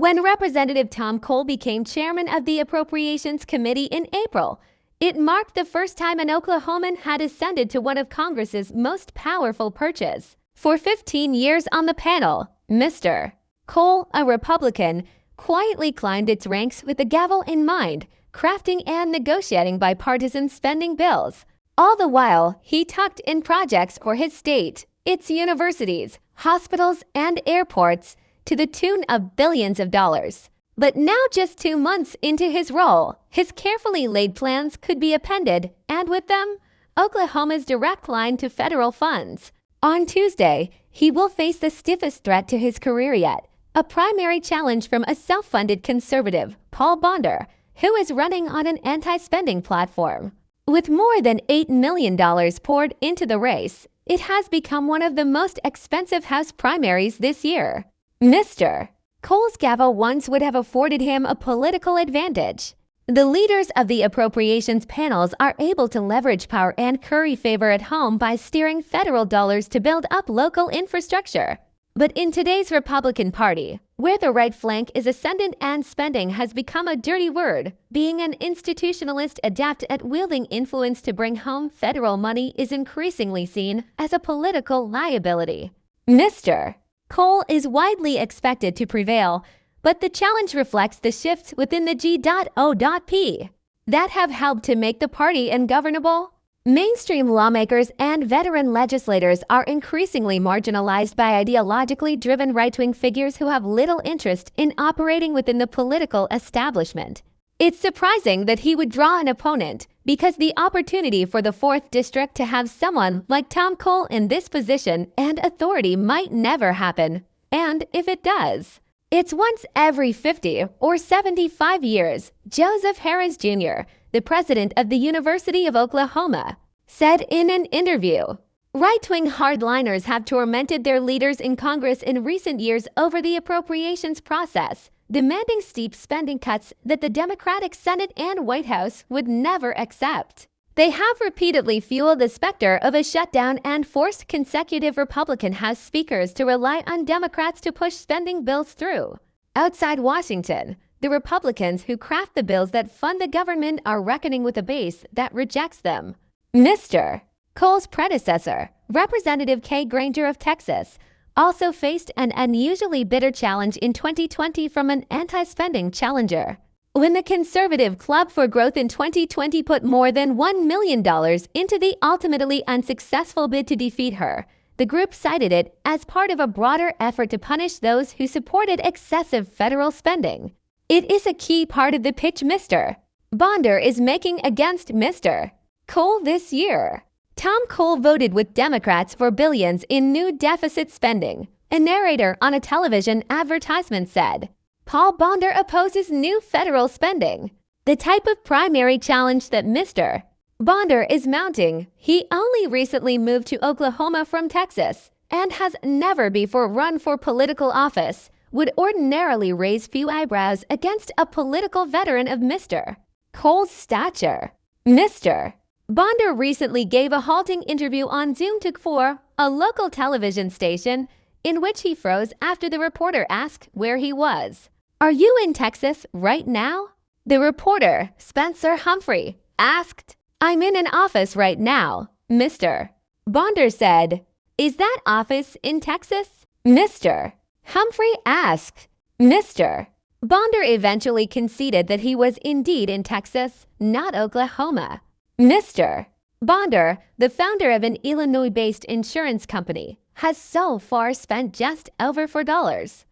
When Representative Tom Cole became chairman of the Appropriations Committee in April, it marked the first time an Oklahoman had ascended to one of Congress's most powerful perches. For 15 years on the panel, Mr. Cole, a Republican, quietly climbed its ranks with the gavel in mind, crafting and negotiating bipartisan spending bills. All the while, he tucked in projects for his state, its universities, hospitals, and airports to the tune of billions of dollars. But now, just 2 months into his role, his carefully laid plans could be appended, and with them, Oklahoma's direct line to federal funds. On Tuesday, he will face the stiffest threat to his career yet, a primary challenge from a self-funded conservative, Paul Bonder, who is running on an anti-spending platform. With more than $8 million poured into the race, it has become one of the most expensive House primaries this year. Mr. Cole's gavel once would have afforded him a political advantage. The leaders of the appropriations panels are able to leverage power and curry favor at home by steering federal dollars to build up local infrastructure. But in today's Republican Party, where the right flank is ascendant and spending has become a dirty word, being an institutionalist adept at wielding influence to bring home federal money is increasingly seen as a political liability. Mr. Cole is widely expected to prevail, but the challenge reflects the shifts within the G.O.P. that have helped to make the party ungovernable. Mainstream lawmakers and veteran legislators are increasingly marginalized by ideologically driven right-wing figures who have little interest in operating within the political establishment. It's surprising that he would draw an opponent, because the opportunity for the 4th District to have someone like Tom Cole in this position and authority might never happen. And if it does, it's once every 50 or 75 years, Joseph Harris Jr., the president of the University of Oklahoma, said in an interview. Right-wing hardliners have tormented their leaders in Congress in recent years over the appropriations process, demanding steep spending cuts that the Democratic Senate and White House would never accept. They have repeatedly fueled the specter of a shutdown and forced consecutive Republican House speakers to rely on Democrats to push spending bills through. Outside Washington, the Republicans who craft the bills that fund the government are reckoning with a base that rejects them. Mr. Cole's predecessor, Representative Kay Granger of Texas, also faced an unusually bitter challenge in 2020 from an anti-spending challenger. When the Conservative Club for Growth in 2020 put more than $1 million into the ultimately unsuccessful bid to defeat her, the group cited it as part of a broader effort to punish those who supported excessive federal spending. It is a key part of the pitch Mr. Bonder is making against Mr. Cole this year. Tom Cole voted with Democrats for billions in new deficit spending, a narrator on a television advertisement said. Paul Bonder opposes new federal spending, the type of primary challenge that Mr. Bonder is mounting. He only recently moved to Oklahoma from Texas and has never before run for political office, would ordinarily raise few eyebrows against a political veteran of Mr. Cole's stature. Mr. Bonder recently gave a halting interview on Zoom to a local television station, in which he froze after the reporter asked where he was. Are you in Texas right now? The reporter, Spencer Humphrey, asked. I'm in an office right now, Mr. Bonder said. Is that office in Texas? Mr. Humphrey asked. Mr. Bonder eventually conceded that he was indeed in Texas, not Oklahoma. Mr. Bonder, the founder of an Illinois-based insurance company, has so far spent just over $8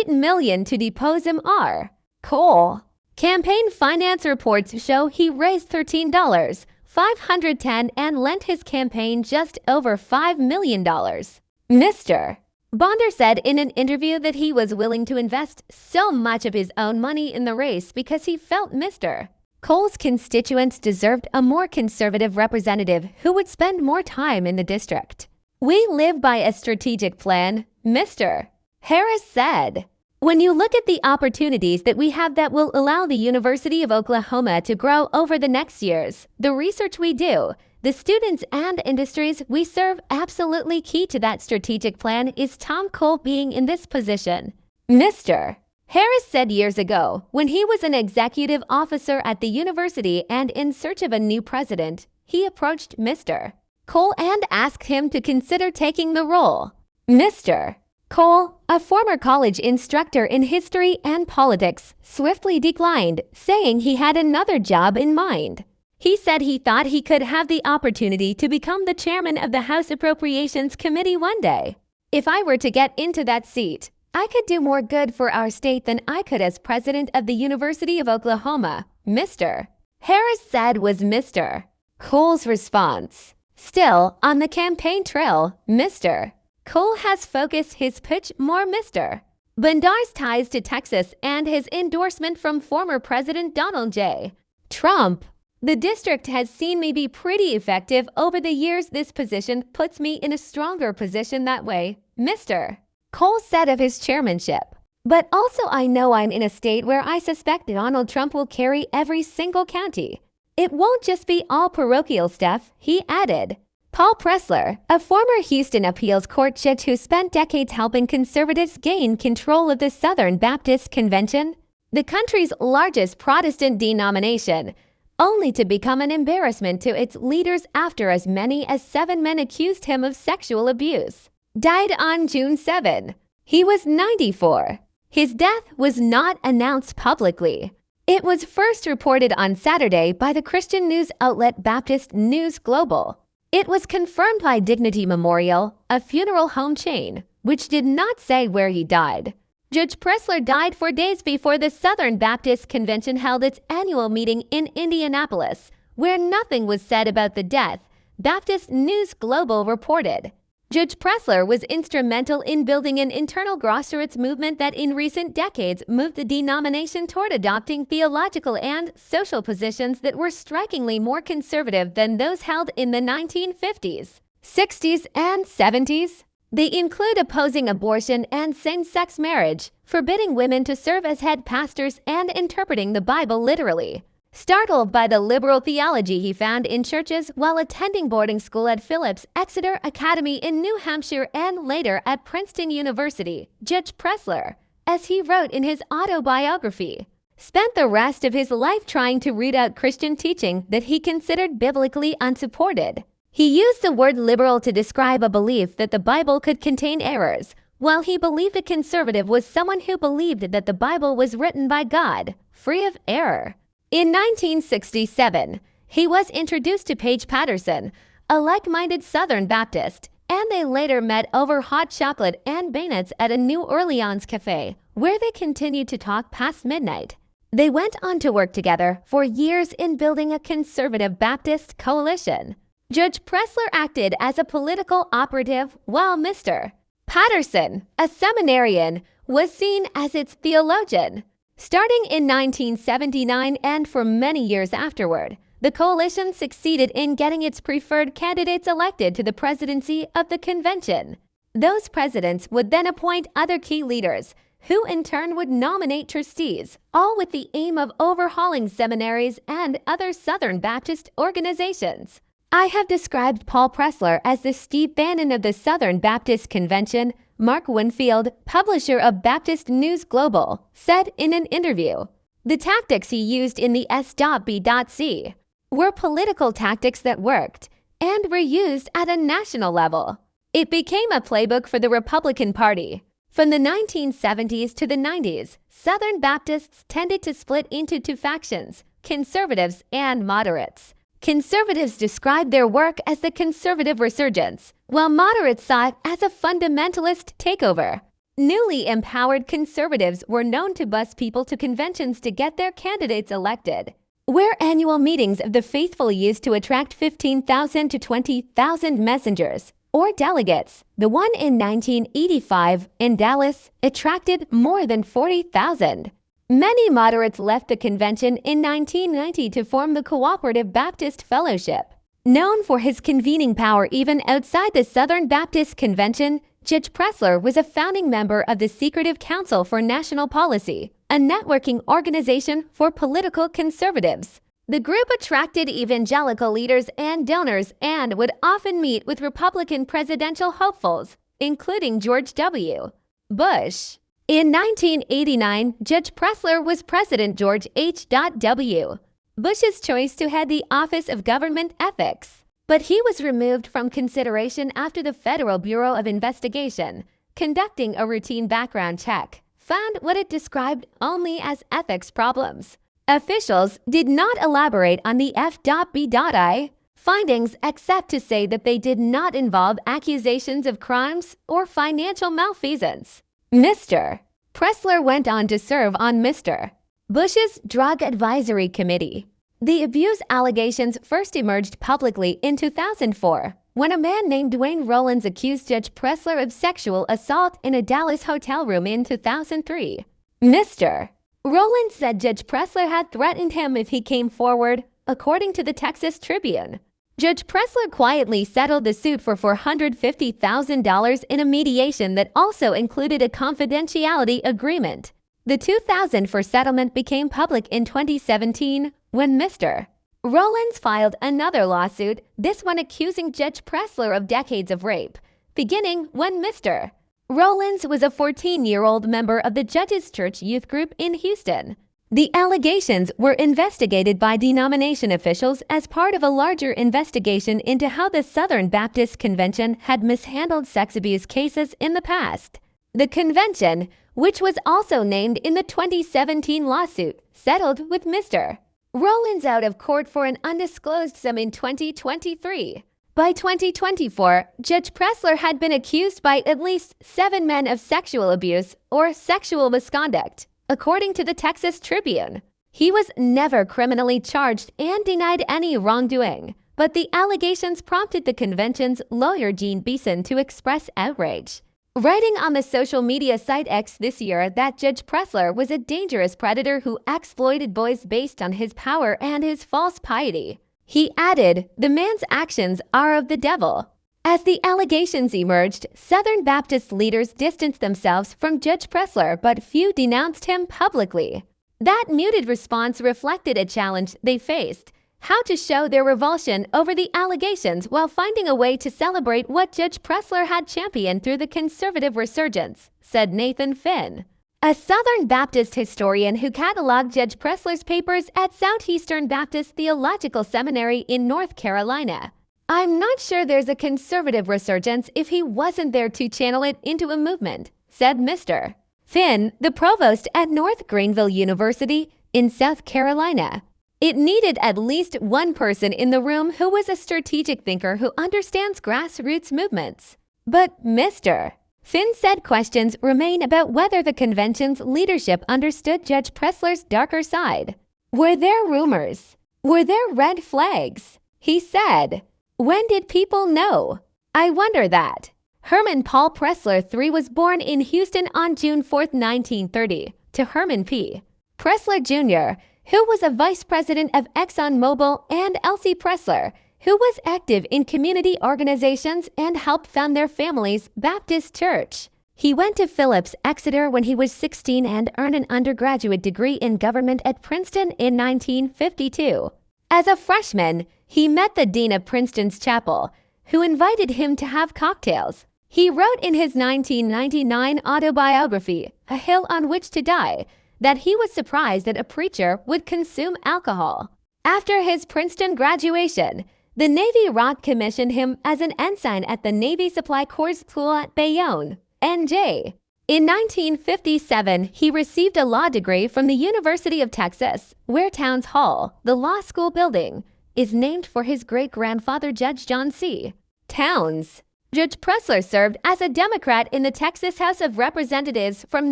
million to depose Mr. Cole. Campaign finance reports show he raised $13,510 and lent his campaign just over $5 million. Mr. Bonder said in an interview that he was willing to invest so much of his own money in the race because he felt Mr. Cole's constituents deserved a more conservative representative who would spend more time in the district. We live by a strategic plan, Mr. Harris said. When you look at the opportunities that we have that will allow the University of Oklahoma to grow over the next years, the research we do, the students and industries we serve, absolutely key to that strategic plan is Tom Cole being in this position. Mr. Harris said years ago, when he was an executive officer at the university and in search of a new president, he approached Mr. Cole and asked him to consider taking the role. Mr. Cole, a former college instructor in history and politics, swiftly declined, saying he had another job in mind. He said he thought he could have the opportunity to become the chairman of the House Appropriations Committee one day. If I were to get into that seat, I could do more good for our state than I could as president of the University of Oklahoma, Mr. Harris said was Mr. Cole's response. Still, on the campaign trail, Mr. Cole has focused his pitch more Mr. Bundar's ties to Texas and his endorsement from former President Donald J. Trump. The district has seen me be pretty effective over the years. This position puts me in a stronger position that way, Mr. Cole said of his chairmanship. But also I know I'm in a state where I suspect Donald Trump will carry every single county. It won't just be all parochial stuff, he added. Paul Pressler, a former Houston appeals court judge who spent decades helping conservatives gain control of the Southern Baptist Convention, the country's largest Protestant denomination, only to become an embarrassment to its leaders after as many as 7 men accused him of sexual abuse, died on June 7. He was 94. His death was not announced publicly. It was first reported on Saturday by the Christian news outlet Baptist News Global. It was confirmed by Dignity Memorial, a funeral home chain, which did not say where he died. Judge Pressler died 4 days before the Southern Baptist Convention held its annual meeting in Indianapolis, where nothing was said about the death, Baptist News Global reported. Judge Pressler was instrumental in building an internal grassroots movement that in recent decades moved the denomination toward adopting theological and social positions that were strikingly more conservative than those held in the 1950s, 60s, and 70s. They include opposing abortion and same-sex marriage, forbidding women to serve as head pastors, and interpreting the Bible literally. Startled by the liberal theology he found in churches while attending boarding school at Phillips Exeter Academy in New Hampshire and later at Princeton University, Judge Pressler, as he wrote in his autobiography, spent the rest of his life trying to root out Christian teaching that he considered biblically unsupported. He used the word liberal to describe a belief that the Bible could contain errors, while he believed a conservative was someone who believed that the Bible was written by God, free of error. In 1967, he was introduced to Paige Patterson, a like-minded Southern Baptist, and they later met over hot chocolate and beignets at a New Orleans cafe, where they continued to talk past midnight. They went on to work together for years in building a conservative Baptist coalition. Judge Pressler acted as a political operative while Mr. Patterson, a seminarian, was seen as its theologian. Starting in 1979 and for many years afterward, the coalition succeeded in getting its preferred candidates elected to the presidency of the convention. Those presidents would then appoint other key leaders, who in turn would nominate trustees, all with the aim of overhauling seminaries and other Southern Baptist organizations. I have described Paul Pressler as the Steve Bannon of the Southern Baptist Convention, Mark Winfield, publisher of Baptist News Global, said in an interview. The tactics he used in the S.B.C. were political tactics that worked and were used at a national level. It became a playbook for the Republican Party. From the 1970s to the 90s, Southern Baptists tended to split into two factions, conservatives and moderates. Conservatives described their work as the conservative resurgence, while moderates saw it as a fundamentalist takeover. Newly empowered conservatives were known to bus people to conventions to get their candidates elected, where annual meetings of the faithful used to attract 15,000 to 20,000 messengers or delegates. The one in 1985 in Dallas attracted more than 40,000. Many moderates left the convention in 1990 to form the Cooperative Baptist Fellowship. Known for his convening power even outside the Southern Baptist Convention, Judge Pressler was a founding member of the Secretive Council for National Policy, a networking organization for political conservatives. The group attracted evangelical leaders and donors and would often meet with Republican presidential hopefuls, including George W. Bush. In 1989, Judge Pressler was President George H.W. Bush's choice to head the Office of Government Ethics. But he was removed from consideration after the Federal Bureau of Investigation, conducting a routine background check, found what it described only as ethics problems. Officials did not elaborate on the F.B.I. findings except to say that they did not involve accusations of crimes or financial malfeasance. Mr. Pressler went on to serve on Mr. Bush's Drug Advisory Committee. The abuse allegations first emerged publicly in 2004, when a man named Dwayne Rollins accused Judge Pressler of sexual assault in a Dallas hotel room in 2003. Mr. Rollins said Judge Pressler had threatened him if he came forward, according to the Texas Tribune. Judge Pressler quietly settled the suit for $450,000 in a mediation that also included a confidentiality agreement. The 2004 settlement became public in 2017 when Mr. Rollins filed another lawsuit, this one accusing Judge Pressler of decades of rape, beginning when Mr. Rollins was a 14-year-old member of the Judge's Church youth group in Houston. The allegations were investigated by denomination officials as part of a larger investigation into how the Southern Baptist Convention had mishandled sex abuse cases in the past. The convention, which was also named in the 2017 lawsuit, settled with Mr. Rollins out of court for an undisclosed sum in 2023. By 2024, Judge Pressler had been accused by at least 7 men of sexual abuse or sexual misconduct, according to the Texas Tribune. He was never criminally charged and denied any wrongdoing, but the allegations prompted the convention's lawyer Gene Beeson to express outrage, writing on the social media site X this year that Judge Pressler was a dangerous predator who exploited boys based on his power and his false piety. He added, "The man's actions are of the devil." As the allegations emerged, Southern Baptist leaders distanced themselves from Judge Pressler, but few denounced him publicly. That muted response reflected a challenge they faced: how to show their revulsion over the allegations while finding a way to celebrate what Judge Pressler had championed through the conservative resurgence, said Nathan Finn, a Southern Baptist historian who cataloged Judge Pressler's papers at Southeastern Baptist Theological Seminary in North Carolina. "I'm not sure there's a conservative resurgence if he wasn't there to channel it into a movement," said Mr. Finn, the provost at North Greenville University in South Carolina. "It needed at least one person in the room who was a strategic thinker who understands grassroots movements." But Mr. Finn said questions remain about whether the convention's leadership understood Judge Pressler's darker side. "Were there rumors? Were there red flags?" He said. "When did people know? I wonder that." Herman Paul Pressler III was born in Houston on June 4, 1930, to Herman P. Pressler Jr., who was a vice president of ExxonMobil, and Elsie Pressler, who was active in community organizations and helped found their family's Baptist church. He went to Phillips Exeter when he was 16 and earned an undergraduate degree in government at Princeton in 1952. As a freshman, he met the dean of Princeton's chapel, who invited him to have cocktails. He wrote in his 1999 autobiography, A Hill on Which to Die, that he was surprised that a preacher would consume alcohol. After his Princeton graduation, the Navy ROT commissioned him as an ensign at the Navy Supply Corps School at Bayonne, NJ. In 1957, he received a law degree from the University of Texas, where Towns Hall, the law school building, is named for his great-grandfather Judge John C. Towns. Judge Pressler served as a Democrat in the Texas House of Representatives from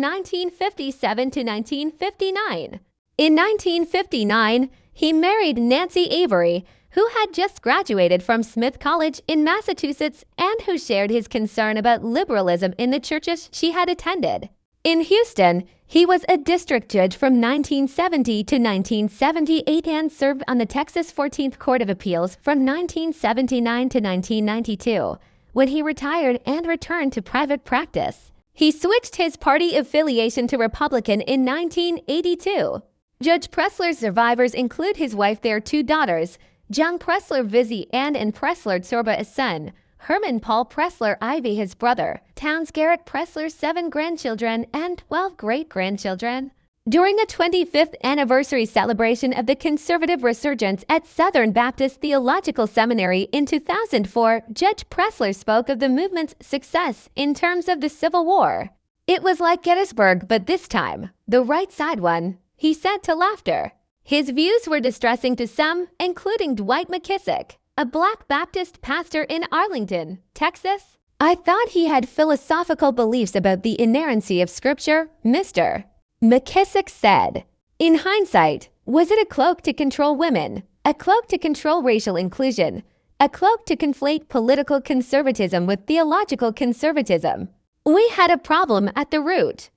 1957 to 1959. In 1959, he married Nancy Avery, who had just graduated from Smith College in Massachusetts and who shared his concern about liberalism in the churches she had attended. In Houston, he was a district judge from 1970 to 1978 and served on the Texas 14th Court of Appeals from 1979 to 1992, when he retired and returned to private practice. He switched his party affiliation to Republican in 1982. Judge Pressler's survivors include his wife, their 2 daughters, John Pressler Vizzy, and Pressler Sorba, a son, Herman Paul Pressler Ivy, his brother, Towns Garrett Pressler's 7 grandchildren, and 12 great-grandchildren. During a 25th anniversary celebration of the conservative resurgence at Southern Baptist Theological Seminary in 2004, Judge Pressler spoke of the movement's success in terms of the Civil War. "It was like Gettysburg, but this time, the right side won," he said to Laughter. His views were distressing to some, including Dwight McKissick, a Black Baptist pastor in Arlington, Texas. "I thought he had philosophical beliefs about the inerrancy of Scripture, Mr. McKissick said. In hindsight, was it a cloak to control women, a cloak to control racial inclusion, a cloak to conflate political conservatism with theological conservatism? We had a problem at the root.